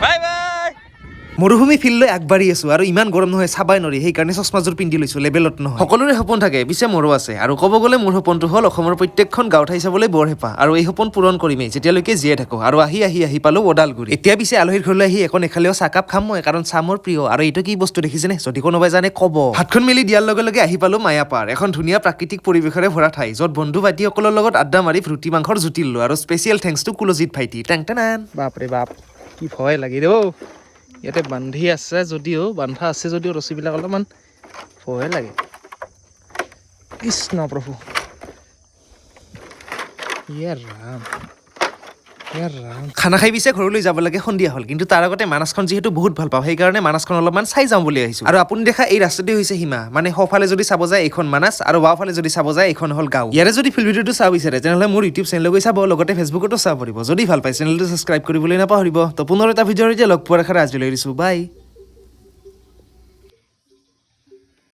Bye bye. মৰুভূমি field লৈ আগবাঢ়ি আছো আৰু ইমান গৰম নহয় চাবাই নৰি সেইকাৰণে চশমাযোৰ পিন্ধি লৈছো লেবেলত নহয় সকলোৰে সপোন থাকে পিছে মোৰো আছে আৰু ক'ব গ'লে মোৰ সপোনটো হ'ল অসমৰ প্ৰত্যেকখন গাঁও ঠাই চাবলৈ বৰ হেঁপাহ আৰু এই সপোন পূৰণ কৰিমেই যেতিয়ালৈকে জীয়াই থাকো আৰু আহি পালো ওদালগুৰি এতিয়া পিছে আলহীৰ ঘৰলৈ আহি একো নেখালেও চাহকাপ খাম মই কাৰণ চাহ মোৰ প্ৰিয় আৰু এইটো কি বস্তু দেখিছেনে যদি কোনোবাই জানে ক'ব হাতখন মেলি দিয়াৰ লগে লগে আহি পালো মায়াপাৰ এখন ধুনীয়া প্ৰাকৃতিক পৰিৱেশৰে ভৰা ঠাই য'ত বন্ধু বান্ধৱীসকলৰ লগত আড্ডা মাৰি ৰুটি মাংসৰ জুতি ল'লো আৰু স্পেচিয়েল থেংকছ টু কুলজিত ভাইটি টেং টেন বাপৰে বাপ কি ভয় লাগে ৰে ইয়াতে বান্ধা আছে যদিও ৰছীবিলাক অলপমান ভয় লাগে কৃষ্ণ প্ৰভু ইয়ে ৰাম খানা খাই পিছে ঘৰলৈ যাব লাগে সন্ধিয়া হ'ল কিন্তু তাৰ আগতে মানাছখন যিহেতু বহুত ভাল পাওঁ সেইকাৰণে মানাছখন অলপমান চাই যাওঁ বুলি আহিছো আৰু আপুনি দেখা এই ৰাস্তাটো হৈছে সীমা মানে সোঁফালে যদি চাব যায় এইখন মানাছ আৰু বাওঁফালে যদি চাব যায় এইখন হ'ল গাঁও ইয়াৰে যদি ফুল ভিডিঅ'টো চাব বিচাৰে তেনেহ'লে মোৰ ইউটিউব চেনেললৈ গৈ চাব লগতে ফেচবুকতো চাব পাৰিব যদি ভাল পায় চেনেলটো ছাবস্ক্ৰাইব কৰিবলৈ নাপাহৰিব তো পুনৰ এটা ভিডিঅ'ৰ এতিয়া লগ পোৱাৰ আশাৰে আজিলৈ এৰিছো বাই।